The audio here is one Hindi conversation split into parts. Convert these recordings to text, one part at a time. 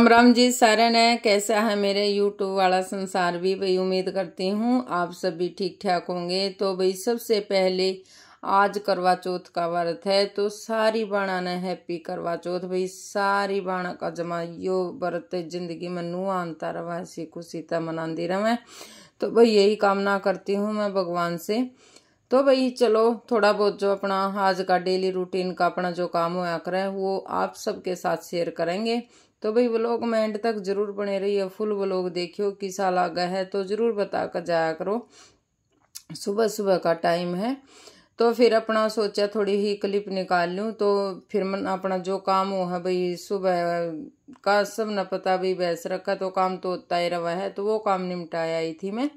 राम राम जी सारे ने। कैसा है मेरे यूट्यूब वाला संसार भी भाई। उम्मीद करती हूँ आप सभी ठीक ठाक होंगे। तो भाई सबसे पहले आज करवा चौथ का व्रत है, तो सारी बाणा ने हैप्पी करवा चौथ भाई। सारी बाणा का जमा यो व्रत जिंदगी में नू आनता रवा, ऐसी खुशी त मनाती रहे। तो भाई यही कामना करती हूँ मैं भगवान से। तो भाई चलो थोड़ा बहुत जो अपना आज का डेली रूटीन का अपना जो काम होया करे वो आप सबके साथ शेयर करेंगे। तो भाई व्लॉग में एंड तक जरूर बने रहिए, फुल व्लॉग देखियो। किसा लगा है तो जरूर बता कर जाया करो। सुबह सुबह का टाइम है तो फिर अपना सोचा थोड़ी ही क्लिप निकाल लूँ। तो फिर मन अपना जो काम हो है भाई सुबह का सब न पता भाई भैंस रखा तो काम तो होता ही रहा है, तो वो काम निपटाया आई थी मैं।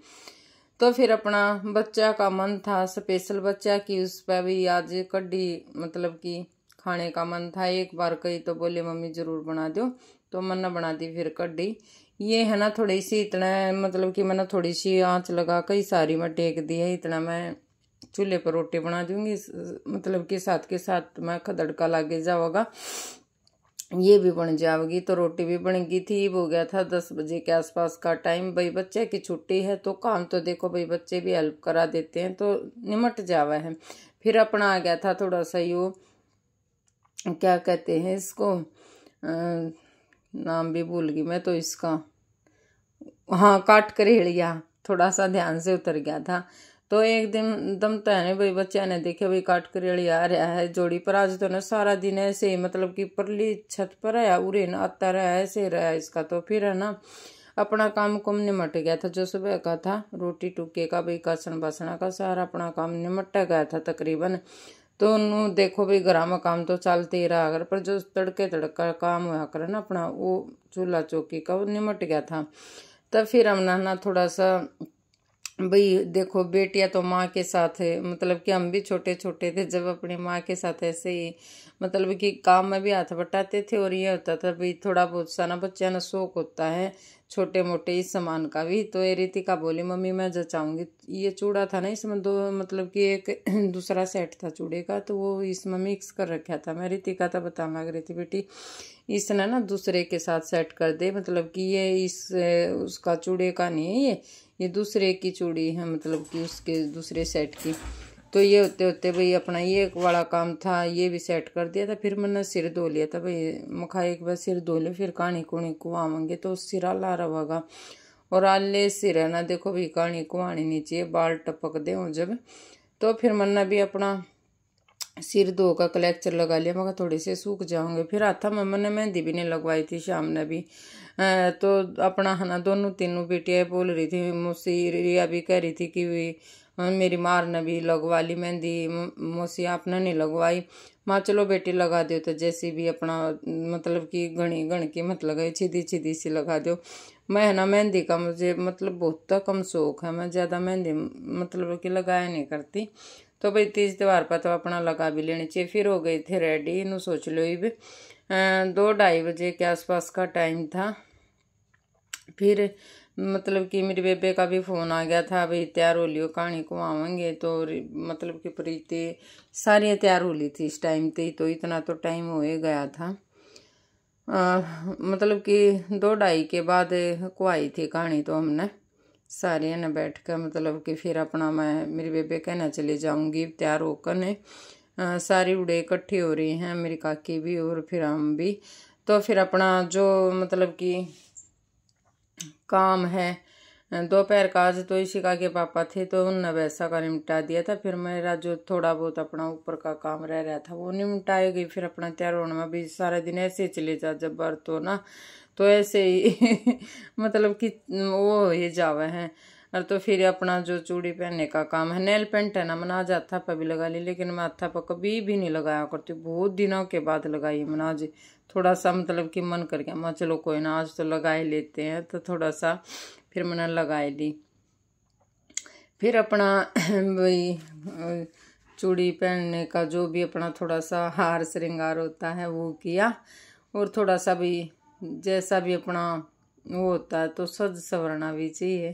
तो फिर अपना बच्चा का मन था स्पेशल बच्चा की, उस पर भी आज कड्डी मतलब कि खाने का मन था। एक बार कही तो बोले मम्मी जरूर बना दो, तो मैंने बना दी फिर कड्डी। ये है ना थोड़ी सी इतना मतलब कि मैंने थोड़ी सी आंच लगा कई सारी मैं टेक दी है। इतना मैं चूल्हे पर रोटी बना दूंगी, मतलब कि साथ के साथ मैं खदड़का लागे जाओगा, ये भी बन जाएगी। तो रोटी भी बन गई थी। हो गया था 10 बजे के आसपास का टाइम। भाई बच्चे की छुट्टी है तो काम तो देखो भाई बच्चे भी हेल्प करा देते हैं तो निमट जावा है। फिर अपना आ गया था थोड़ा सा यो क्या कहते हैं इसको, नाम भी भूल गई मैं तो इसका, हाँ काट करेलिया, थोड़ा सा ध्यान से उतर गया था। तो एक दिन दम तो है भाई बच्चा ने देखे भाई काट करेली आ रहा है जोड़ी पर। आज तो ना सारा दिन ऐसे ही मतलब कि परली छत पर आया उरे न आता रहा ऐसे रहा इसका। तो फिर है ना अपना काम कुम निमट गया था जो सुबह का था रोटी टुके का भाई कासन बासना का सारा अपना काम निमट गया था तकरीबन। तो नू देखो भाई घर में काम तो चलते ही रहा, अगर पर जो तड़के तड़का काम हुआ करे ना अपना वो चूल्हा चौकी का वो निमट गया था। तब फिर हम ना थोड़ा सा भाई देखो बेटियां तो माँ के साथ है, मतलब कि हम भी छोटे छोटे थे जब अपनी माँ के साथ ऐसे ही मतलब कि काम में भी हाथ बटाते थे। और ये होता था भाई थोड़ा बहुत सा ना बच्चा ना शौक होता है छोटे मोटे इस सामान का भी। तो ये रितिका बोली मम्मी मैं जचाऊंगी, ये चूड़ा था ना इसमें दो मतलब कि एक दूसरा सेट था चूड़े का तो वो इसमें मिक्स कर रखा था। मैं रितिका तो बताने लग रही थी बेटी इसने ना दूसरे के साथ सेट कर दे, मतलब कि ये इस उसका चूड़े का नहीं है, ये दूसरे की चूड़ी है मतलब कि उसके दूसरे सेट की। तो ये होते होते भाई अपना ये वाला काम था ये भी सेट कर दिया था। फिर मैंने सिर धो लिया था भाई, मखा एक बार सिर धो ले फिर कहानी कुणी कुआवेंगे तो सिर ला रहेगा। और आले सिर है ना देखो भाई कहानी कुआनी नहीं चाहिए, बाल टपक दे हो जब। तो फिर मैंने भी अपना सिर धो का कलेक्चर लगा लिया, मगर थोड़े से सूख जाओगे। फिर हाथा में मैंने मेहंदी भी नहीं लगवाई थी शाम ने भी। तो अपना है ना दोनों तीनों बेटियाँ बोल रही थी, मौसी रिया भी कह रही थी कि मेरी मार ने भी लगवा ली मेहंदी, मौसी आपने नहीं लगवाई। माँ चलो बेटी लगा दो, तो जैसी भी अपना मतलब कि घनी घन की मत लगाई सीधी सीधी सी लगा दो। मैं है ना मेहंदी का मुझे मतलब बहुत कम शौक है, मैं ज़्यादा मेहंदी मतलब कि लगाया नहीं करती। तो भाई तीज त्योहार पर तो अपना लगा भी लेनी चाहिए। फिर हो गए थे रेडी, इन्हों सोच लो भी 2-2:30 बजे के आसपास का टाइम था। फिर मतलब कि मेरी बेबे का भी फोन आ गया था भाई तैयार हो लियो कहानी को आवेंगे। तो मतलब कि प्रीति सारी तैयार हो ली थी इस टाइम पे, तो इतना तो टाइम हो ही गया था। मतलब कि 2-2:30 के बाद को आई थी कहानी। तो हमने सारे ने बैठ कर मतलब कि फिर अपना मैं मेरी बेबे कहना चली जाऊंगी तैयार होकर ने। सारी उड़े इकट्ठी हो रही हैं, मेरी काकी भी और फिर हम भी। तो फिर अपना जो मतलब कि काम है दोपहर का आज तो इशिका के पापा थे तो उनने वैसा का निपटा दिया था। फिर मेरा जो थोड़ा बहुत अपना ऊपर का काम रह रहा था वो निपटाए गई। फिर अपना तैयार होने में भी सारा दिन ऐसे चले जा जब बर्त हो ना तो ऐसे ही मतलब कि वो ये जावे हैं। और तो फिर अपना जो चूड़ी पहनने का काम है, नेल पेंट है ना मैंने आज हाथा पर भी लगा ली, लेकिन मैं हाथा पर कभी भी नहीं लगाया करती, बहुत दिनों के बाद लगाई मैंने आज। थोड़ा सा मतलब कि मन कर गया मैं चलो कोई ना आज तो लगा ही लेते हैं, तो थोड़ा सा फिर मैंने लगाई ली। फिर अपना वही चूड़ी पहनने का जो भी अपना थोड़ा सा हार श्रृंगार होता है वो किया। और थोड़ा सा भी जैसा भी अपना वो होता है तो सज संवरना भी चाहिए।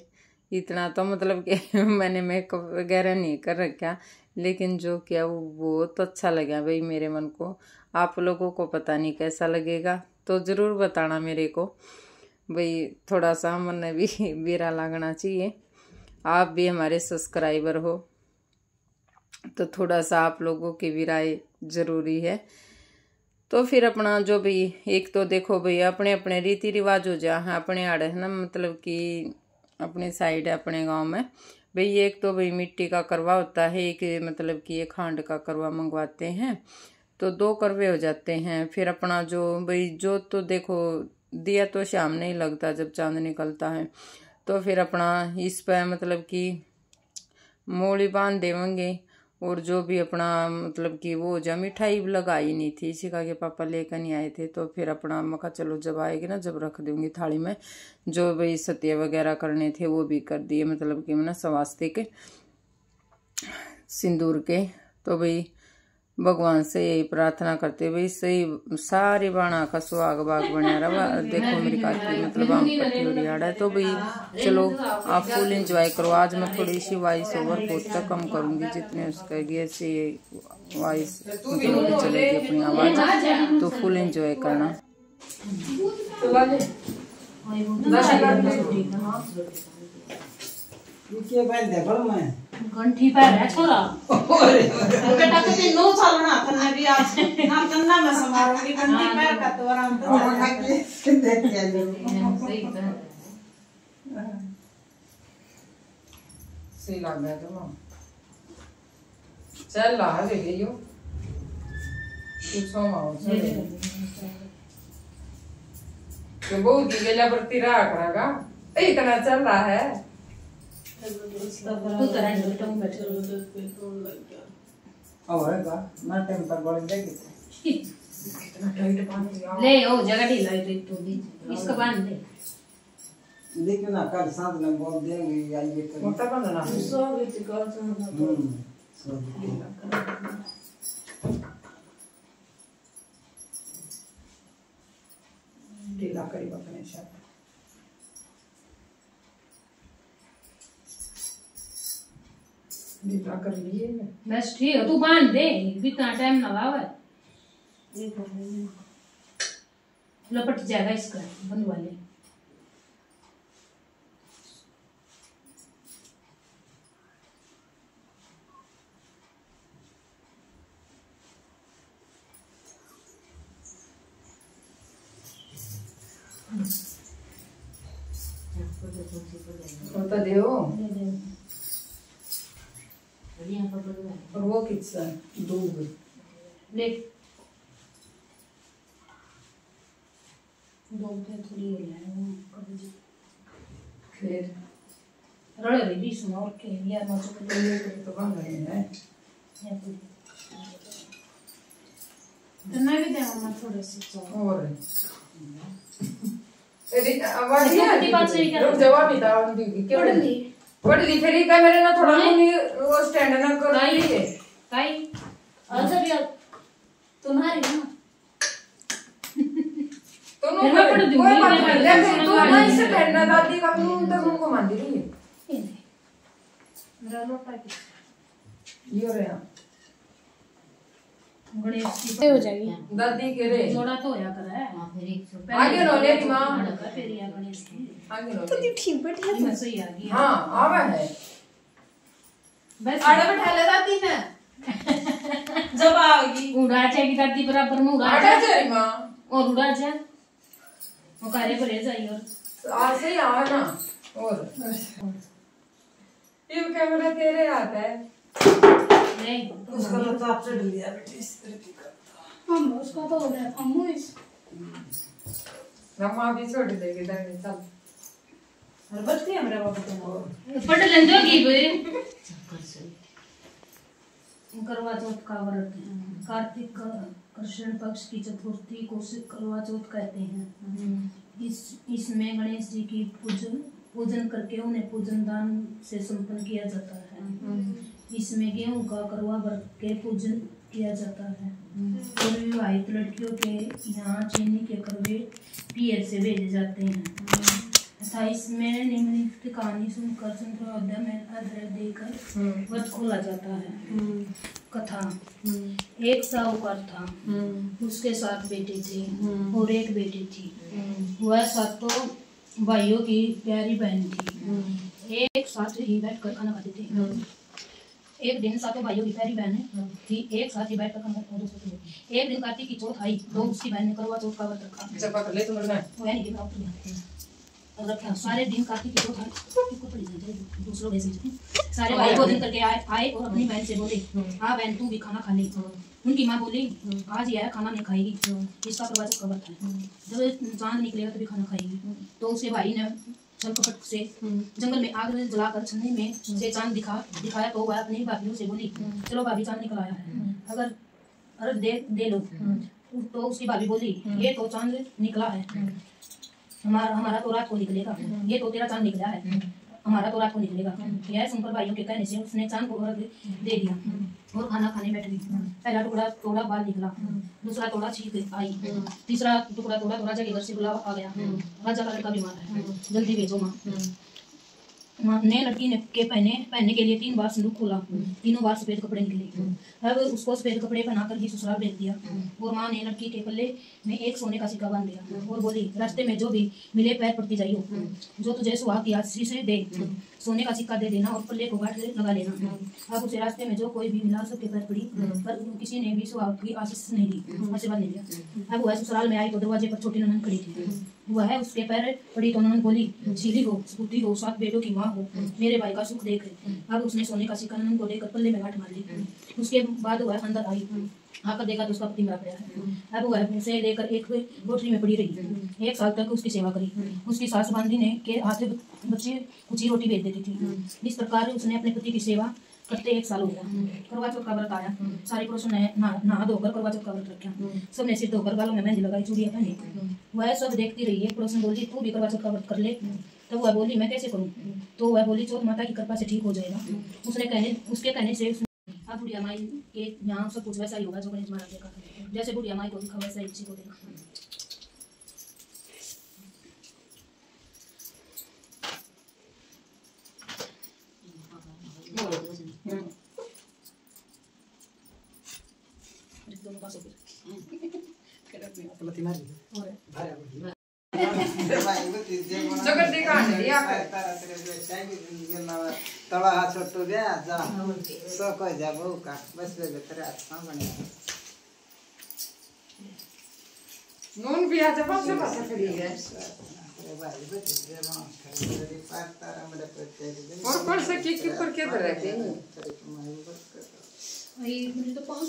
इतना तो मतलब कि मैंने मेकअप वगैरह नहीं कर रखा, लेकिन जो किया वो बहुत अच्छा लगा भाई मेरे मन को। आप लोगों को पता नहीं कैसा लगेगा। तो ज़रूर बताना मेरे को भाई, थोड़ा सा मन भी बुरा लगना चाहिए। आप भी हमारे सब्सक्राइबर हो तो थोड़ा सा आप लोगों की भी राय जरूरी है। तो फिर अपना जो भी एक तो देखो भाई अपने अपने रीति रिवाज हो जा है अपने आड़े है ना, मतलब कि अपने साइड है अपने गांव में भाई। एक तो भाई मिट्टी का करवा होता है, एक मतलब कि एक खांड का करवा मंगवाते हैं, तो 2 करवे हो जाते हैं। फिर अपना जो भाई जो तो देखो दिया तो शाम नहीं लगता जब चांद निकलता है, तो फिर अपना इस पर मतलब कि मूली बांध देवेंगे। और जो भी अपना मतलब कि वो जो मिठाई लगाई नहीं थी इसी का के पापा लेकर नहीं आए थे, तो फिर अपना मका चलो जब आएगी ना जब रख दूंगी थाली में। जो भाई सत्य वगैरह करने थे वो भी कर दिए, मतलब कि ना स्वास्ति के सिंदूर के। तो भाई भगवान से यही प्रार्थना करते भाई सही सारी बाणा का सुहाग बाग बना रहा। देखो मेरी काकी मतलब आम पट्टी हो रही है, तो भाई चलो आप फुल एंजॉय करो। आज मैं थोड़ी सी वॉइस ओवर बहुत तक कम करूंगी, जितने उसका ऐसे वॉइस मतलब चलेगी अपनी आवाज, तो फुल एंजॉय करना। घंटी पर है छोरा बेटा तो 9 साल ना करना भी आज ना करना मैं समारोह घंटी पर का तो आराम से देख के सही सही लग रहा है तो चल ला दे गई हो कुछ हो माओ तो बहुत ही गला पर तिरा करागा इतना चल रहा है। तू तरह बेटा बैठे और है का ना टाइम पर बोल देगी कितना टाइट बांध दिया ले ओ जगह ढीला है तो भी इसको बांध दे लेकिन ना कल साथ में बोल देंगे या ये कर मोटा बांधना सो भी कर ढीला करी अपने साथ ढीला कर लिए बस ठीक है तू बांध दे भी इतना टाइम ना लावे लपट जाएगा इसका बंद वाले होता दियो और वो कितना दूध ले दूध थोड़ी फिर रड़े रेडी सुनो और के यार मौजूद तो बन रहे हैं तो मैं भी देना थोड़े से और आवाज ये बात सही कर जवाब ही था उनकी क्या पढ़ ली फिर का मेरे ना थोड़ा नहीं वो स्टैंड ना कर रही है काई अच्छा भी तुम्हारी ना तुम कोई बात नहीं लेकिन तू ना इसे पहनना दादी का तू तो तुमको मान दी है मेरा लोटा की ये रे गणेश की हो जाएगी दादी के रे जोड़ा तो होया कर है हां फिर आगे रो ले मां फिर या गणेश की आगे रो तो ठीक बैठे मैं सही आ गई हां आवा है बस आड़े बैठा ले दादी ने जब आएगी उड़ा जाएगी दादी बराबर में उड़ा आड़ा जा मां और उड़ा जा वो कार्य पर ले जाइए और आ से आ ना और ये कैमरा तेरे आता है नहीं उसका तो चाप चढ़ लिया बेटे इस तरह की करता हम उसका तो हो गया हम इस नम्मा भी छोड़ देगी दादी सब और बच गया मेरा बाबू तो पढ़ लेंगे बे करवा चौथ का व्रत कार्तिक कृष्ण पक्ष की चतुर्थी को करवा चौथ कहते हैं। इसमें गणेश जी की पूजन करके उन्हें पूजन दान से संपन्न किया जाता है। इसमें गेहूं का करवा व्रत के पूजन किया जाता है और विवाहित लड़कियों के यहाँ चीनी के करवे पियर से भेजे जाते हैं तथा इसमें निम्नलिखित कहानी सुनकर संध्या में अर्घ्य देकर व्रत खोला जाता है। कथा। एक साहूकार था, उसके 7 बेटे थे और एक बेटी थी। वह 7 भाइयों की प्यारी बहन थी। एक साथ ही बैठकर खाना खाते थे। एक दिन 7 भाइयों की प्यारी बहन थी, एक साथ ही बैठकर खाना खाते थे। एक दिन कार्तिक की चौथ आई तो उसकी बहन ने करवा चौथ का व्रत रखा। सारे दिन कार्तिक की चौथ दूसरों सारे भाई भोजन करके आए और अपनी बहन से बोले, हाँ बहन तू भी खाना खा ले। उनकी माँ बोली, आज यह खाना नहीं खाएगी, इसका करवा चौथ का व्रत है, जब चांद निकलेगा तभी खाना खाएगी। तो उसके भाई ने छल कपट से जंगल में आग जलाकर छन्नी में से चांद दिखाया तो वह अपनी भाभियों से बोली, चलो भाभी चांद निकल आया है, अगर अर्घ दे लो। तो उसकी भाभी बोली, ये तो चांद निकला है, हमारा तो रात को निकलेगा, ये तो तेरा चांद निकला है, हमारा तो रात को निकलेगा। यह सुनकर भाइयों के कहने से उसने चांद को अर्घ दे दिया और खाना खाने बैठ गई। पहला टुकड़ा तोड़ा बाल निकला, दूसरा तोड़ा छींक आई, तीसरा टुकड़ा तोड़ा तो राजा के घर से बुलावा आ गया, राजा का लड़का बीमार है, जल्दी भेजो माँ ने लड़की ने के पहनने के लिए 3 बार संदूक खोला, तीनों बार सफेद कपड़े निकले। अब उसको सफेद कपड़े पहनाकर ही ससुराल भेज दिया और माँ ने लड़की के पल्ले में एक सोने का सिक्का बांध दिया और बोली, रास्ते में जो भी मिले पैर पड़ती जाइयो, जो तुझे सुहाग की आशीष दे सोने का सिक्का दे देना और पल्ले को गांठ लगा लेना। अब उसे रास्ते में जो कोई भी मिला सबके पैर पड़ी, पर किसी ने भी सुहाग की आशीष नहीं दी, आशीर्वाद नहीं दिया। अब वह ससुराल में आई तो दरवाजे पर छोटी ननद खड़ी थी। वह उसके पैर पड़ी तो ननद बोली, सीधी हो, स्फूर्ति हो, 7 बेटों की माँ हो, मेरे भाई का सुख देख। अब उसने सोने का सिक्का ननद को देकर पल्ले में गांठ मार ली। उसके बाद वह अंदर आई, आकर देखा तो उसका पति मरा पड़ा है। अब वह उसे लेकर एक कोठरी में पड़ी रही। 1 साल तक उसकी सेवा करी। उसकी सास बांदी ने के हाथ बच्चे कुछ ही रोटी भेज देती थी। इस प्रकार उसने अपने पति की सेवा करते 1 साल हो गया। करवा चौथ का व्रत आया, सारे पुरुषों ने नहा धोकर करवा चौथ का व्रत रखा। सबने सिर धोकर गालों में मेहंदी लगाई, चूड़ियां पहनी। वह सब देखती रही। एक पड़ोसन बोली, तू भी करवा चौथ का व्रत कर ले। तो वह बोली, मैं कैसे करूं? तो वह बोली, चौथ माता की कृपा से ठीक हो जाएगा। उसके कहने से अब बुढ़िया माई के यहाँ सब कुछ वैसा ही होगा जो गणेश महाराज का था। जैसे बुढ़िया माई को दिखा वैसा ही किसी को देखा। तळा हा छोटो द्या जा सो कह जा बहु का बस ले तेरे हाथ बने नून भी आज बात से बात करी है अरे भाई बच्चे जे मां खरीदी पार तारा मेरे पे और कौन से की पर के तरह के भाई मुझे तो पास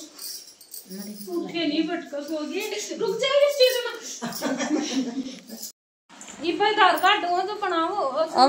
उठे नहीं भटका सो गए। रुक जाइए स्टेशन में ये पे आधार कार्ड हो तो बनाओ अब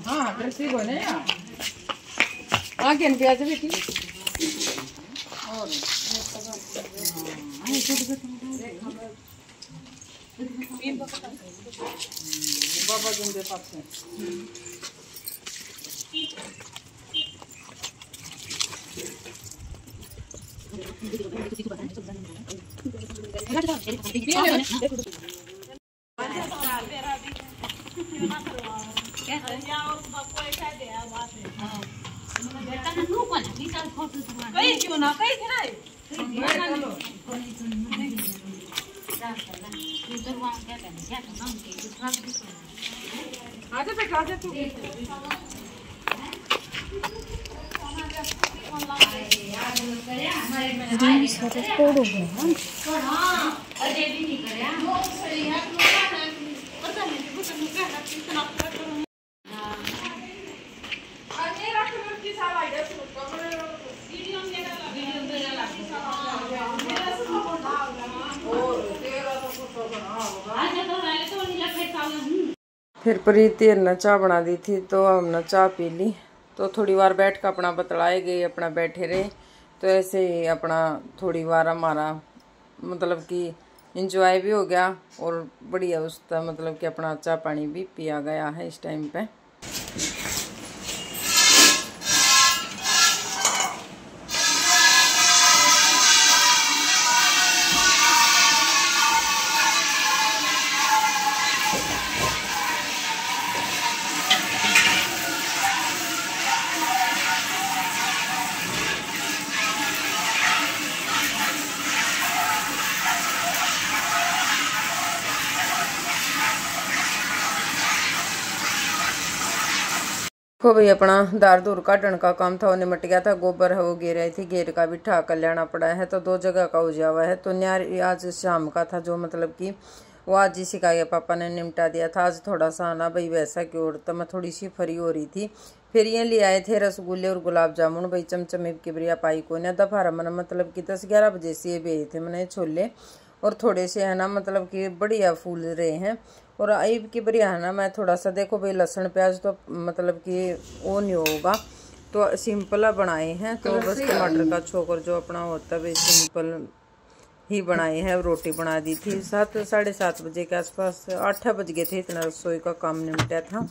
हाँ कृषि बने आगे प्याज बेटी और बाबा जंदे पास क्यों ना कहीं आजा बेटा आजा तू और फिर प्रीति ने चाय बना दी थी तो हमने चाय पी ली। तो थोड़ी बार बैठ कर अपना बतलाए गए, अपना बैठे रहे। तो ऐसे ही अपना थोड़ी बार हमारा मतलब कि इंजॉय भी हो गया और बढ़िया उसका मतलब कि अपना चाय पानी भी पिया गया है इस टाइम पे। देखो भाई अपना दार दूर काटने का काम था वो निमट गया था। गोबर है वो गिर रही थी, घेर का भी ठा कर लेना पड़ा है। तो 2 जगह का उजावा है। तो न्यार आज शाम का था जो मतलब कि वो आज इसी का ये पापा ने निमटा दिया था। आज थोड़ा सा आना भाई वैसा की ओर तो मैं थोड़ी सी फ्री हो रही थी। फिर ये ले आए थे रसगुल्ले और गुलाब जामुन भाई चमचम की बिरिया पाई को ना दोपहर मैंने मतलब कि 10-11 बजे से ये भेजे थे मैंने छोले और थोड़े से है ना मतलब कि बढ़िया फूल रहे हैं। और आइब की बढ़िया है ना मैं थोड़ा सा देखो भाई लहसुन प्याज तो मतलब कि वो नहीं होगा तो सिंपल बनाए हैं। तो बस टमाटर का छोकर जो अपना होता है भाई सिंपल ही बनाए हैं। रोटी बना दी थी 7-7:30 बजे के आसपास, 8 बज गए थे इतना रसोई का काम निपटा था।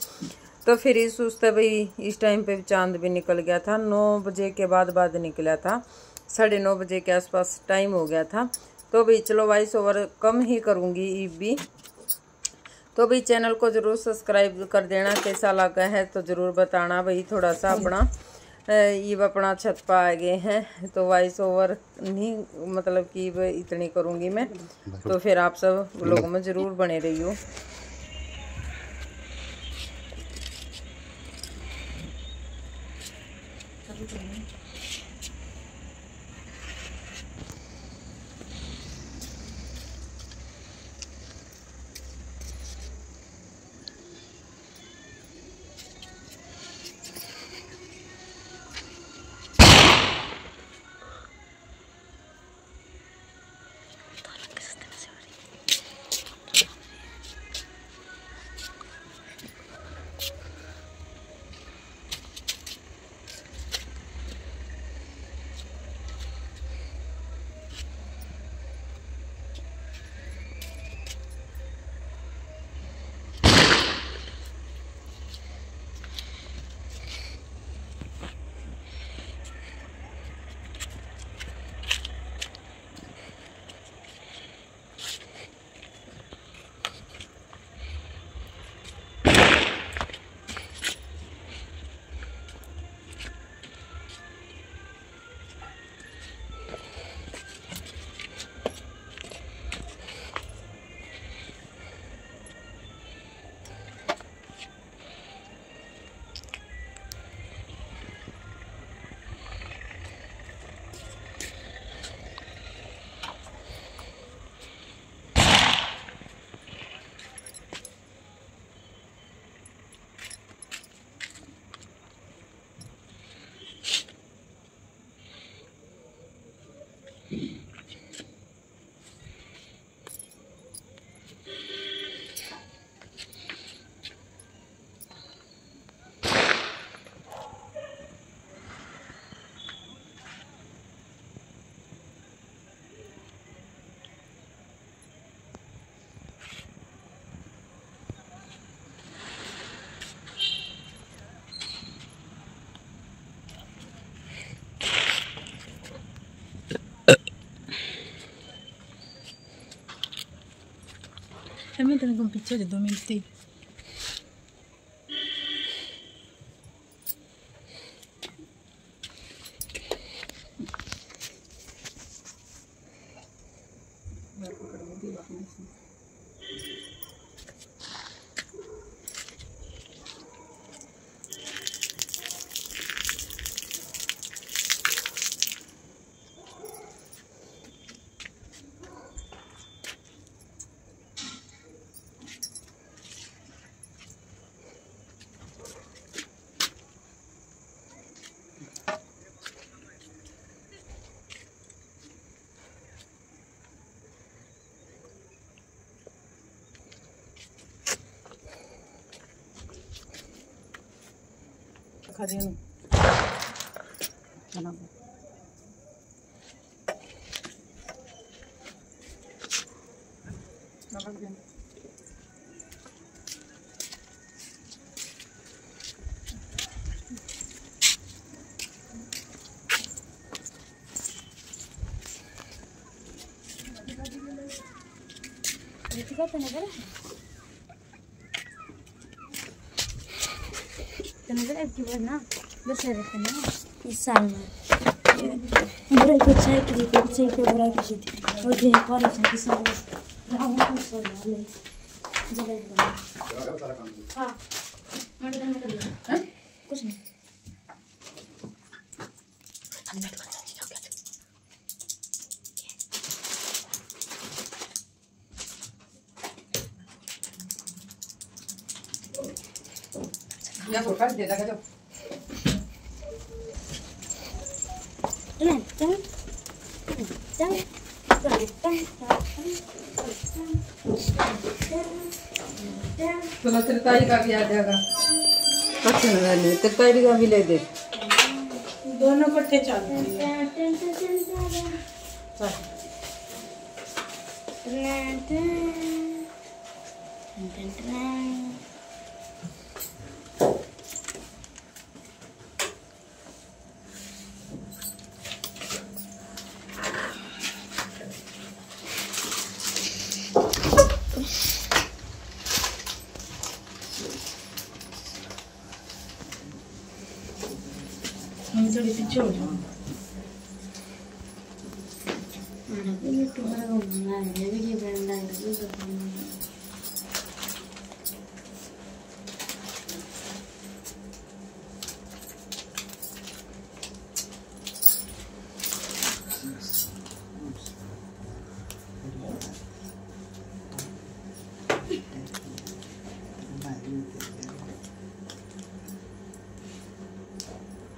तो फिर इस सोचते भाई इस टाइम पे चांद भी निकल गया था। 9 बजे के बाद निकला था, 9:30 बजे के आसपास टाइम हो गया था। तो भाई चलो वॉइस ओवर कम ही करूँगी ईब भी। तो भाई चैनल को ज़रूर सब्सक्राइब कर देना, कैसा लगा है तो ज़रूर बताना भाई। थोड़ा सा अपना ईब अपना छत पर आ गए हैं तो वॉइस ओवर नहीं मतलब कि इतनी करूँगी मैं। तो फिर आप सब लोगों में ज़रूर बने रहियो। मैं तेरे को पीछे दे 2 मिनट थी। खा दिया ना बस रहते ना इस साल में बुराई को चाहिए कि चाहिए को बुराई की थी और ये पर है साल राम को सर ले जले हां मैंने कुछ नहीं या तो काट दे लगा जाओ तो तरकारी का भी आ जाएगा अच्छा नहीं तरकारी का भी ले दे दोनों इकट्ठे चलते थोड़ी पीछे हो जाओ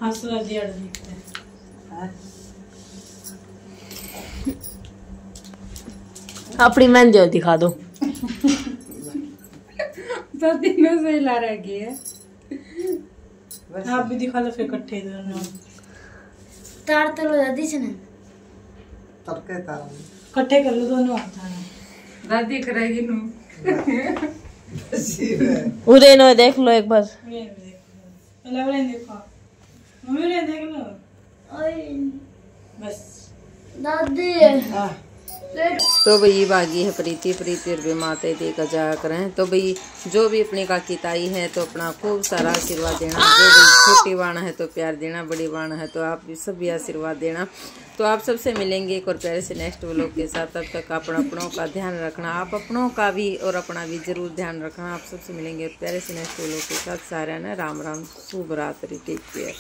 हंसला दिया अपनी मेहंदी दिखा दो तो तीनों से ला रखी है आप भी दिखा लो फिर इकट्ठे दोनों तार तलो दादी से ना तड़के तार इकट्ठे कर लो दोनों हाथ दादी करेगी नु उरे नो देख लो एक बार देखो मम्मी ने देख लो बस दादी तो भाई बागी है प्रीति और भी माते देखा जाया करें। तो भाई जो भी अपनी काकी ताई है तो अपना खूब सारा आशीर्वाद देना, जो भी छोटी बाण है तो प्यार देना, बड़ी बाण है तो आप भी सभी आशीर्वाद देना। तो आप सबसे मिलेंगे एक और प्यारे से नेक्स्ट व्लॉग के साथ। तब तक अपनों का ध्यान रखना, आप अपनों का भी और अपना भी जरूर ध्यान रखना। आप सबसे मिलेंगे प्यारे से नेक्स्ट व्लॉग के साथ। सारा ना राम राम, शुभ रात्रि, टेक केयर।